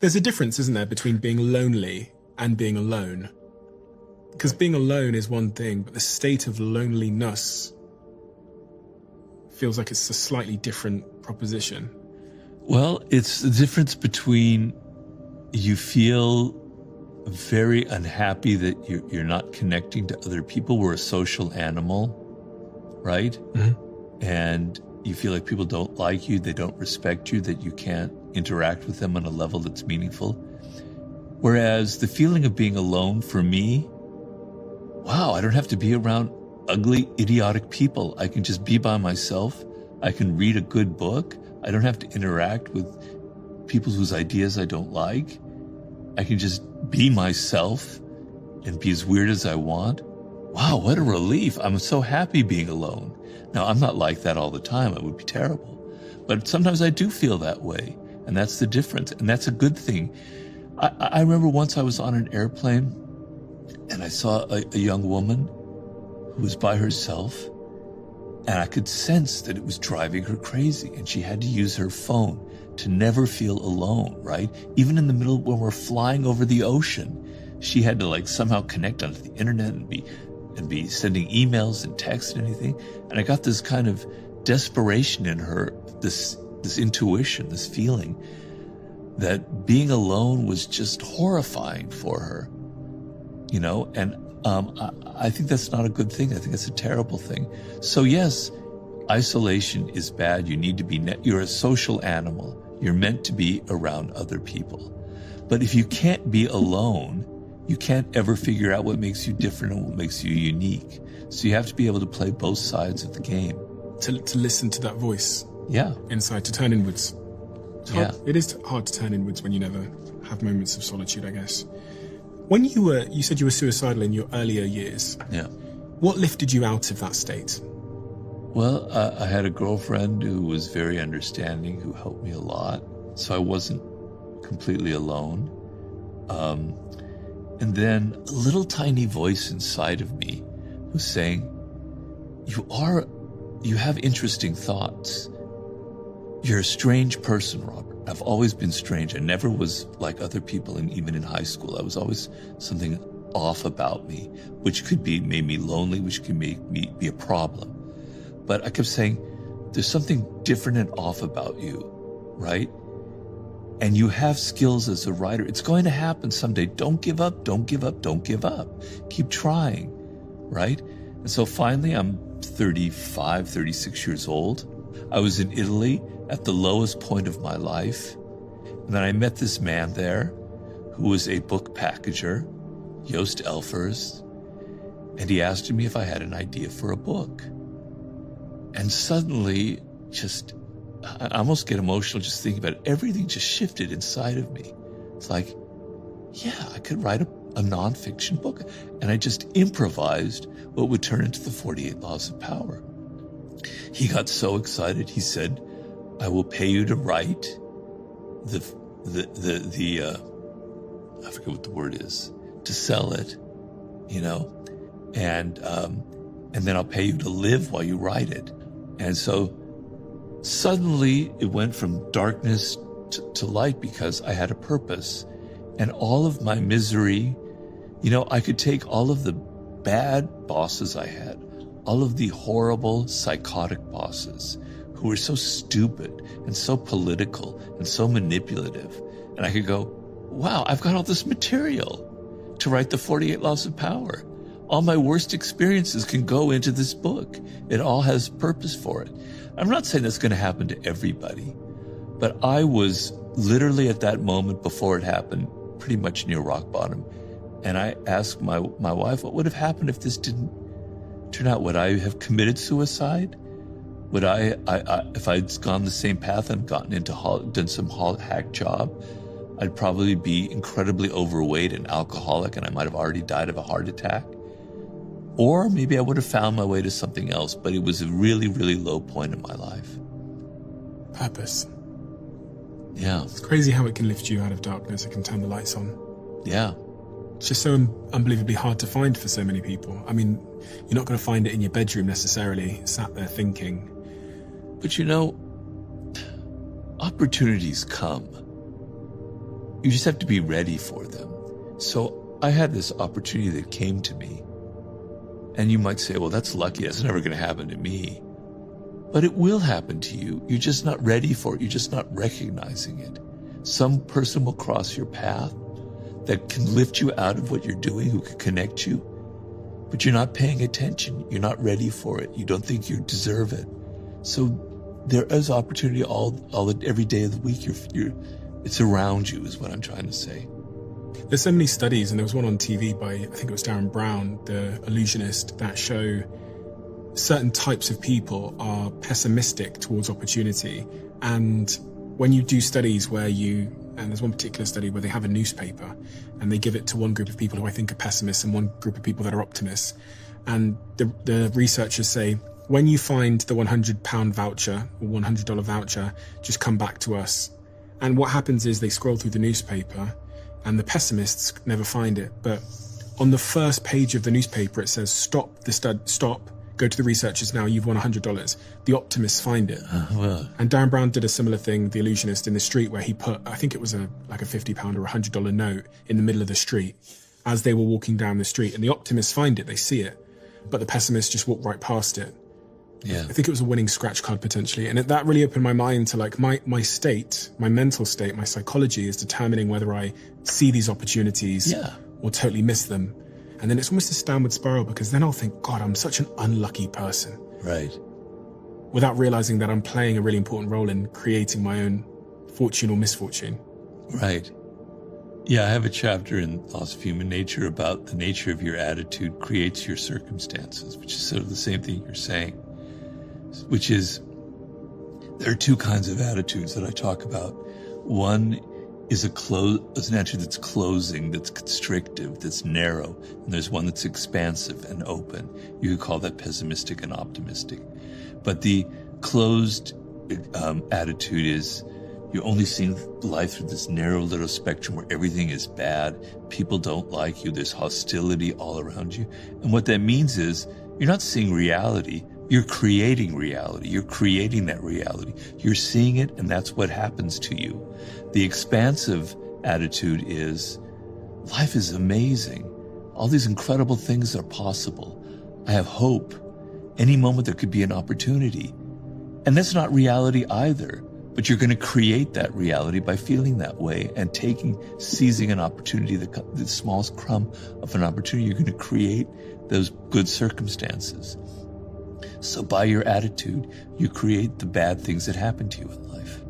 There's a difference, isn't there, between being lonely and being alone? Because being alone is one thing, but the state of loneliness feels like it's a slightly different proposition. Well, it's the difference between you feel very unhappy that you're not connecting to other people. We're a social animal, right? Mm-hmm. And you feel like people don't like you, they don't respect you, that you can't interact with them on a level that's meaningful. Whereas the feeling of being alone for me, wow, I don't have to be around ugly, idiotic people. I can just be by myself. I can read a good book. I don't have to interact with people whose ideas I don't like. I can just be myself and be as weird as I want. Wow, what a relief. I'm so happy being alone. Now, I'm not like that all the time. It would be terrible. But sometimes I do feel that way. And that's the difference. And that's a good thing. I remember once I was on an airplane and I saw a young woman who was by herself, and I could sense that it was driving her crazy, and she had to use her phone to never feel alone, right? Even in the middle when we're flying over the ocean, she had to somehow connect onto the internet and be sending emails and texts and anything. And I got this kind of desperation in her, this intuition, this feeling that being alone was just horrifying for her, and I think that's not a good thing. I think it's a terrible thing. So yes, isolation is bad. You need to be, you're a social animal. You're meant to be around other people. But if you can't be alone, you can't ever figure out what makes you different and what makes you unique. So you have to be able to play both sides of the game. To listen to that voice. Yeah. Inside, to turn inwards. It is hard to turn inwards when you never have moments of solitude, I guess. When you said you were suicidal in your earlier years. Yeah. What lifted you out of that state? Well, I had a girlfriend who was very understanding, who helped me a lot. So I wasn't completely alone. And then a little tiny voice inside of me was saying, you have interesting thoughts. You're a strange person, Robert. I've always been strange. I never was like other people, and even in high school, I was always something off about me, which could be made me lonely, which could make me be a problem. But I kept saying, there's something different and off about you, right? And you have skills as a writer. It's going to happen someday. Don't give up, don't give up, don't give up. Keep trying, right? And so finally, I'm 35, 36 years old. I was in Italy at the lowest point of my life. And then I met this man there who was a book packager, Joost Elfers, and he asked me if I had an idea for a book. And suddenly, I almost get emotional just thinking about it. Everything just shifted inside of me. It's like, yeah, I could write a nonfiction book. And I just improvised what would turn into the 48 Laws of Power. He got so excited. He said, I will pay you to write the I forget what the word is, to sell it, and then I'll pay you to live while you write it. And so suddenly it went from darkness to light because I had a purpose. And all of my misery, I could take all of the bad bosses I had, all of the horrible psychotic bosses who were so stupid and so political and so manipulative. And I could go, wow, I've got all this material to write the 48 Laws of Power. All my worst experiences can go into this book. It all has purpose for it. I'm not saying that's going to happen to everybody, but I was literally at that moment before it happened, pretty much near rock bottom. And I asked my wife, what would have happened if this didn't turn out? Would I have committed suicide? Would if I'd gone the same path and done some hack job, I'd probably be incredibly overweight and alcoholic, and I might have already died of a heart attack. Or maybe I would have found my way to something else, but it was a really, really low point in my life. Purpose. Yeah. It's crazy how it can lift you out of darkness. It can turn the lights on. Yeah. It's just so unbelievably hard to find for so many people. I mean, you're not going to find it in your bedroom necessarily, sat there thinking. But opportunities come. You just have to be ready for them. So I had this opportunity that came to me. And you might say, well, that's lucky. That's never going to happen to me. But it will happen to you. You're just not ready for it. You're just not recognizing it. Some person will cross your path that can lift you out of what you're doing, who can connect you. But you're not paying attention. You're not ready for it. You don't think you deserve it. So there is opportunity every day of the week. It's around you is what I'm trying to say. There's so many studies, and there was one on TV by, I think it was Darren Brown, the illusionist, that show certain types of people are pessimistic towards opportunity. And when you do studies and there's one particular study where they have a newspaper and they give it to one group of people who I think are pessimists and one group of people that are optimists. And the researchers say, when you find the £100 voucher or $100 voucher, just come back to us. And what happens is they scroll through the newspaper and the pessimists never find it. But on the first page of the newspaper, it says, stop, go to the researchers now, you've won $100. The optimists find it. And Darren Brown did a similar thing, the illusionist, in the street, where he put, I think it was like a £50 or $100 note in the middle of the street as they were walking down the street. And the optimists find it, they see it, but the pessimists just walk right past it. Yeah. I think it was a winning scratch card potentially. And that really opened my mind to like my state, my mental state, my psychology is determining whether I see these opportunities or totally miss them. And then it's almost this downward spiral, because then I'll think, God, I'm such an unlucky person. Right. Without realizing that I'm playing a really important role in creating my own fortune or misfortune. Right. Yeah, I have a chapter in Laws of Human Nature about the nature of your attitude creates your circumstances, which is sort of the same thing you're saying, which is there are two kinds of attitudes that I talk about. One is an attitude that's closing, that's constrictive, that's narrow, and there's one that's expansive and open. You could call that pessimistic and optimistic. But the closed attitude is you're only seeing life through this narrow little spectrum where everything is bad, people don't like you, there's hostility all around you. And what that means is you're not seeing reality, you're creating reality. You're creating that reality. You're seeing it, and that's what happens to you. The expansive attitude is, life is amazing. All these incredible things are possible. I have hope. Any moment there could be an opportunity. And that's not reality either, but you're going to create that reality by feeling that way and seizing an opportunity, the smallest crumb of an opportunity. You're going to create those good circumstances. So by your attitude, you create the bad things that happen to you in life.